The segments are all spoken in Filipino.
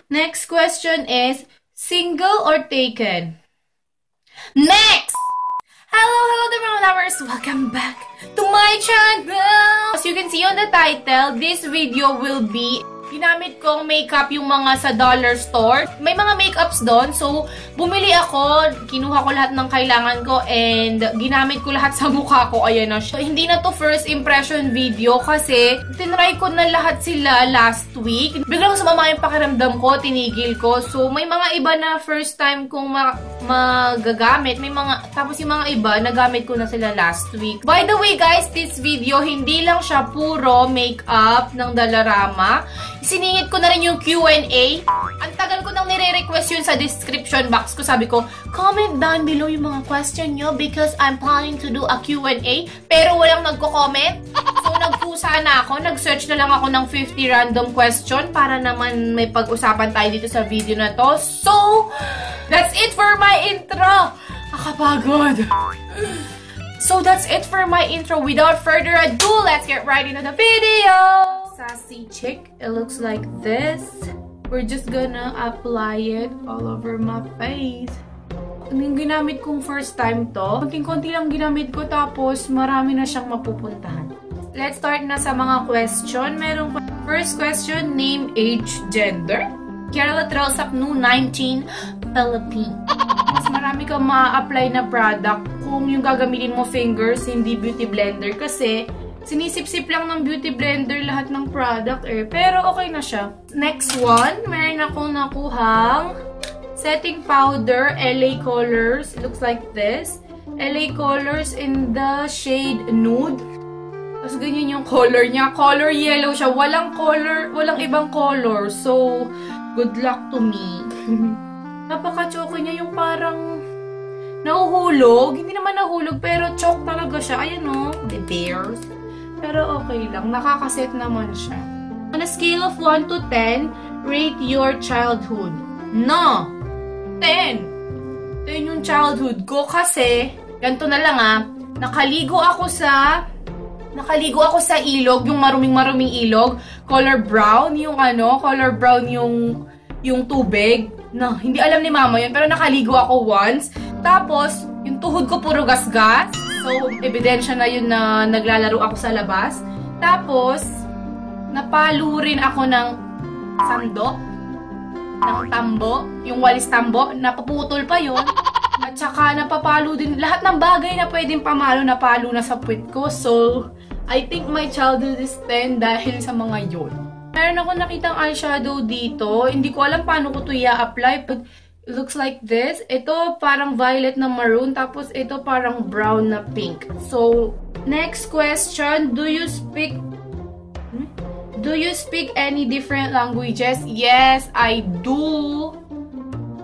Next question is, single or taken? Next! Hello the mga lovers! Welcome back to my channel! As you can see on the title, this video will be ginamit kong makeup yung mga sa dollar store. May mga makeups doon. So, bumili ako. Kinuha ko lahat ng kailangan ko and ginamit ko lahat sa mukha ko. Ayan na siya. Hindi na to first impression video kasi tinry ko na lahat sila last week. Biglang sumama yung pakiramdam ko. Tinigil ko. So, may mga iba na first time kong magagamit. Tapos yung mga iba, nagamit ko na sila last week. By the way, guys, this video, hindi lang siya puro makeup ng Dollarama. Siningit ko na rin yung Q&A. Ang tagal ko nang nire-request yun sa description box ko. Sabi ko, comment down below yung mga question nyo because I'm planning to do a Q&A. Pero walang nagko-comment. So, nagpusa na ako. Nag-search na lang ako ng 50 random question para naman may pag-usapan tayo dito sa video na to. So, that's it for my intro. Nakapagod. So, that's it for my intro. Without further ado, let's get right into the video. Sassy chick. It looks like this. We're just gonna apply it all over my face. Yung ginamit kong first time to. Konting-konti lang ginamit ko tapos marami na siyang mapupuntahan. Let's start na sa mga question. Merong first question, name, age, gender. Carla Trelsaknu, 19, Philippines. Mas marami kang ma-apply na product kung yung gagamitin mo fingers, hindi beauty blender kasi sinisip-sip lang ng beauty blender lahat ng product pero okay na siya. Next one, meron akong nakuhang setting powder, LA Colors. It looks like this. LA Colors in the shade nude. Tapos ganyan yung color niya. Color yellow siya. Walang ibang color. So, good luck to me. Napaka-choco niya yung parang nahuhulog. Hindi naman nahulog pero choke talaga siya. Ayan o, the bears. Pero okay lang. Nakakaset naman siya. On a scale of 1 to 10, rate your childhood. No! 10! 10 yung childhood ko kasi, ganito na lang nakaligo ako sa ilog, yung maruming-maruming ilog. Color brown yung yung tubig. No, hindi alam ni mama yun, pero nakaligo ako once. Tapos, yung tuhod ko puro gasgas. So, ebidensya na yun na naglalaro ako sa labas. Tapos, napalo rin ako ng sandok, ng tambo, yung walis tambo, napaputol pa yun. At saka, napapalo din, lahat ng bagay na pwedeng pamalo, napalo na sa puwit ko. So, I think my childhood is 10 dahil sa mga yun. Meron ako nakitang eyeshadow dito. Hindi ko alam paano ko ito i-apply, but it looks like this. Ito parang violet na maroon, tapos ito parang brown na pink. So, next question, do you speak any different languages? Yes, I do.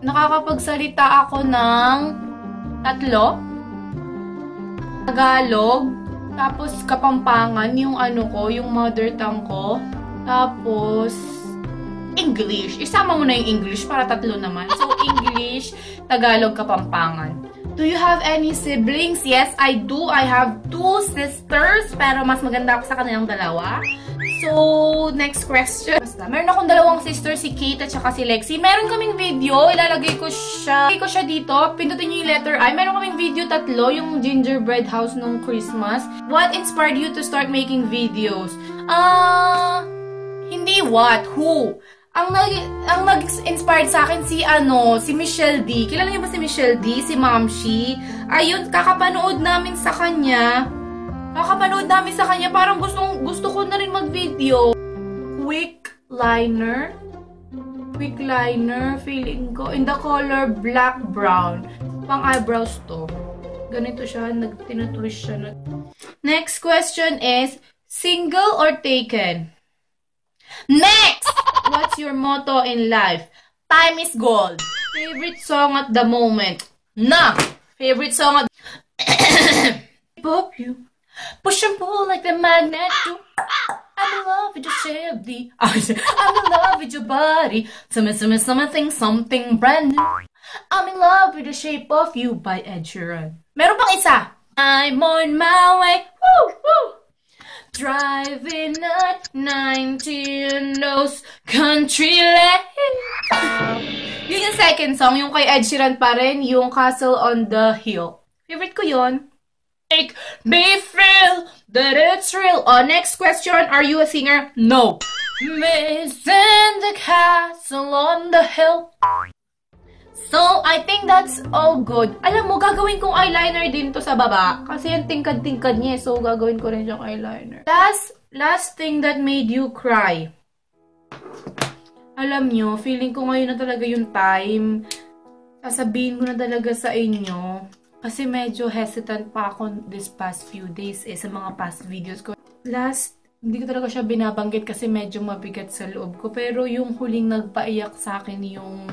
Nakakapagsalita ako ng 3. Tagalog, tapos Kapampangan, yung yung mother tongue ko. Tapos English. Isama mo na yung English para 3 naman. So, English, Tagalog, Kapampangan. Do you have any siblings? Yes, I do. I have 2 sisters, pero mas maganda ako sa kanilang dalawa. So, next question. Meron akong 2 sisters, si Kate at saka si Lexi. Meron kaming video, ilalagay ko siya dito. Pindutin niyo yung letter I. Meron kaming video 3, yung gingerbread house nung Christmas. What inspired you to start making videos? Hindi what, who? Ang nag-inspired sa akin si Michelle D. Kilala niyo ba si Michelle D? Si Mamshi. Ayun, kakapanood namin sa kanya. Parang gusto ko na rin mag-video. Quick liner, feeling ko. In the color black brown. Pang eyebrows to. Ganito siya, tinutwist siya. Next question is, single or taken? Next! What's your motto in life? Time is gold. Favorite song at the moment? Favorite song at... Pop you. Push and pull like the magnet do. I'm in love with your shape. I'm in love with your body. Something brand new. I'm in love with the shape of you by Ed Sheeran. Meron pang isa. I'm on my way. Woo! Woo! Driving at 19 those country lanes. Yun yung second song, yung kay Ed Sheeran pa rin, yung Castle on the Hill. Favorite ko yun. Make me feel that it's real. Next question, are you a singer? No. Missing the castle on the hill. So, I think that's all good. Alam mo, gagawin kong eyeliner din to sa baba. Kasi yung tingkad-tingkad niya. So, gagawin ko rin siyang eyeliner. Last thing that made you cry. Alam nyo, feeling ko ngayon na talaga yung time. Sasabihin ko na talaga sa inyo. Kasi medyo hesitant pa ako this past few days sa mga past videos ko. Hindi ko talaga siya binabanggit kasi medyo mabigat sa loob ko. Pero yung huling nagpaiyak sa akin yung...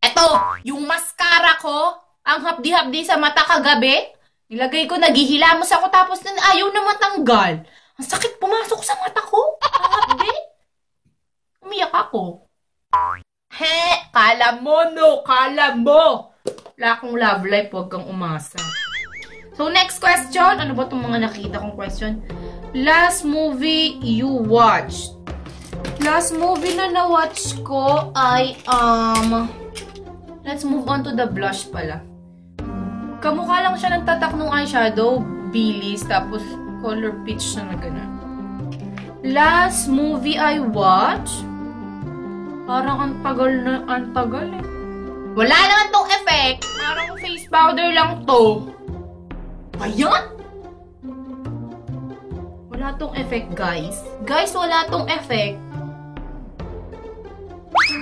eto! Yung mascara ko, ang hapdi-hapdi sa mata kagabi. Nilagay ko, naghihilamos ako tapos ayaw na matanggal. Ang sakit pumasok sa mata ko. Ang hapdi. Umiyak ako. Kala mo no, kala mo. Wala akong love life, huwag kang umasa. So, next question. Ano ba itong mga nakita kong question? Last movie you watched. Last movie na na-watch ko ay, let's move on to the blush pala. Kamukha lang siya ng tatak ng eyeshadow, Baileys, tapos color peach siya na gano'n. Last movie I watched, parang antagal eh. Wala naman tong effect. Parang face powder lang to. Ayan! Wala tong effect, guys. Guys, wala tong effect.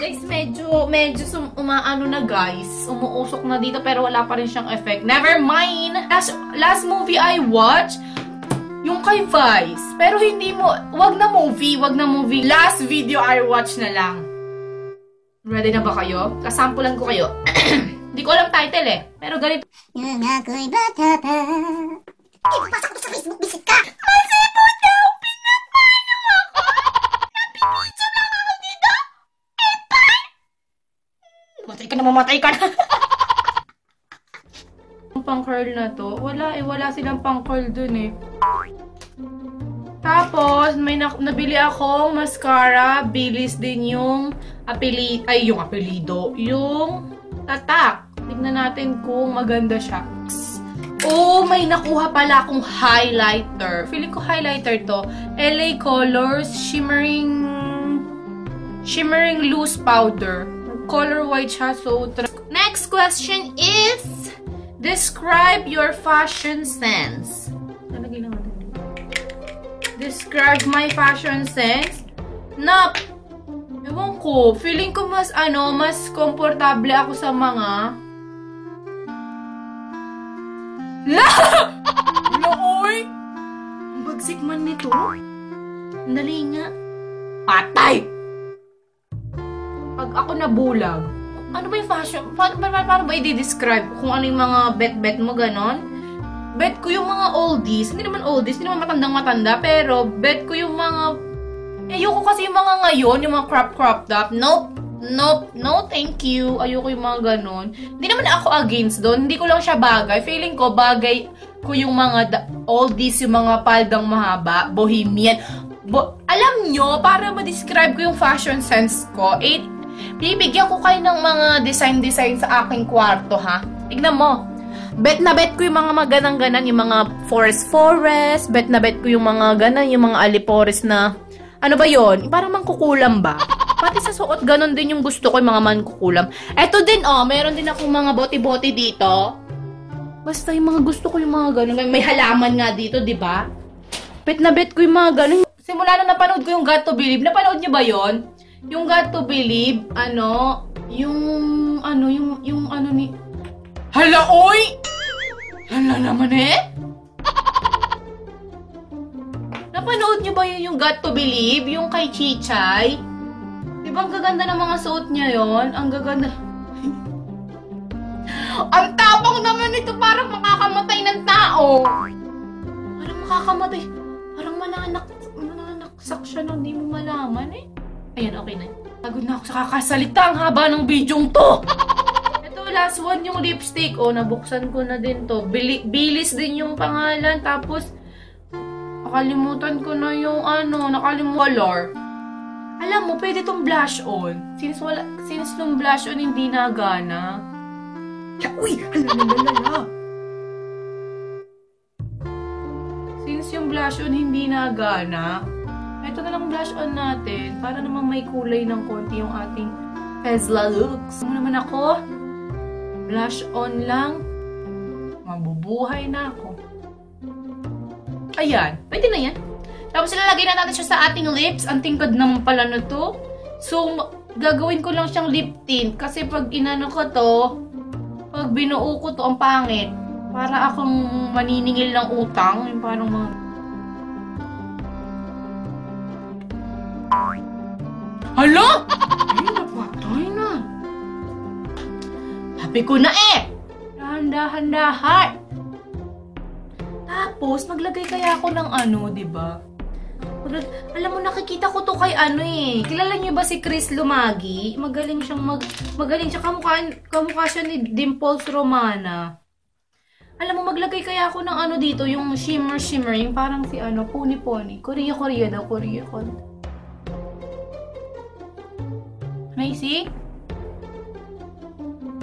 Guys, medyo umaano na, guys. Umuusok na dito, pero wala pa rin siyang effect. Never mind! Last movie I watched, yung kay Vice. Pero hindi mo, wag na movie. Last video I watched na lang. Ready na ba kayo? Kasampulan ko kayo. Hindi ko alam title eh. Pero ganito. Yung ako'y bata pa. Ipapasa ko sa Facebook, visit ka! Kasi po daw, pinapano ako! Napipicture lang ako dito! Mamatay ka na! Yung pang-curl na to, wala silang pang-curl dun eh. Tapos, may nabili akong mascara. Baileys din yung apelido. Yung tatak. Tignan natin kung maganda siya. Oh, may nakuha pala akong highlighter. Feeling ko highlighter to. LA Colors Shimmering Loose Powder. Color white siya. So, next question is, describe your fashion sense. Talagay lang natin. Describe my fashion sense. Ewan ko. Feeling ko mas komportable ako sa mga... Oy! Ang bagsik man nito. Dali nga. Patay! Pag ako nabulag, ano ba yung fashion? Paano ba i-describe? Kung ano yung mga bet-bet mo, ganon? Bet ko yung mga oldies. Hindi naman oldies, hindi naman matandang-matanda. Pero, bet ko yung mga... Ayoko kasi yung mga ngayon, yung mga crop top. Nope. No, thank you. Ayoko yung mga ganon. Hindi naman ako against doon. Hindi ko lang siya bagay. Feeling ko, bagay ko yung mga oldies, yung mga paldang mahaba, bohemian. Alam nyo, para ma-describe ko yung fashion sense ko, bibigyan ko kayo ng mga design sa aking kwarto, ha? Tignan mo. Bet na bet ko yung mga maganang-ganan, yung mga forest. Bet na bet ko yung mga ganan, yung mga alipores na... Ano ba yon? Parang mangkukulam ba? Pati sa suot, ganon din yung gusto ko, yung mga mangkukulam. Eto din, meron din akong mga bote-bote dito. Basta yung mga gusto ko, yung mga ganon. May halaman nga dito, di ba? Bet na bet ko yung mga ganon. Simula na napanood ko yung Got to Believe. Napanood niyo ba yon? Yung Got to Believe, yung ni... Hala, oy! Hala naman eh! Napanood niyo ba yung Got to Believe? Yung kay Chichay? Diba ang gaganda ng mga suot niya yon? Ang gaganda. Ang tapang naman ito, parang makakamatay ng tao. Parang makakamatay. Parang mananaksak siya nung di mo malaman eh. Ayan, okay na. Pagod na ako sa kakasalita. Ang haba ng bidyong to. Ito, last one yung lipstick. Nabuksan ko na din to. Baileys din yung pangalan. Tapos, nakalimutan ko na yung color. Alam mo, pwede tong blush on. Since nung blush on hindi nagana. Uy! Halalala! Since yung blush on hindi nagana, ito na lang blush on natin para naman may kulay ng konti yung ating Fezla looks. Ano naman ako? Blush on lang. Mabubuhay na ako. Ayan. Pwede na yan. Tapos ilalagay na natin siya sa ating lips. Ang tingkad naman pala na to. So, gagawin ko lang siyang lip tint. Kasi pag inano ko to, pag binuo ko to, ang pangit. Para akong maniningil ng utang. Yung parang mga... Hala! Ay, napatay na. Happy ko na eh! Dahan-dahan. Tapos, maglagay kaya ako ng ano, diba? Alam mo, nakikita ko to kay ano eh. Kilala niyo ba si Chris Lumagi? Magaling siya. Kamukha siya ni Dimples Romana. Alam mo, maglagay kaya ako ng ano dito, yung shimmer, yung parang si ano, Pony. Korea daw. May see?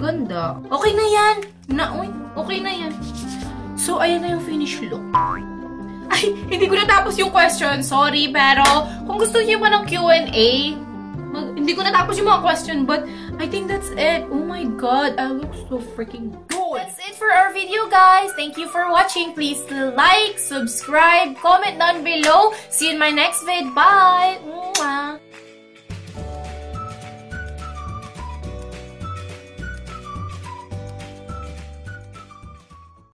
Ganda. Okay na yan. Okay na yan. So, ayan na yung finish look. Ay, hindi ko natapos yung question. Sorry, pero kung gusto niyo pa ng Q&A, hindi ko natapos yung mga question, but I think that's it. Oh my God, I look so freaking good. That's it for our video, guys. Thank you for watching. Please like, subscribe, comment down below. See you in my next vid. Bye! Mwah.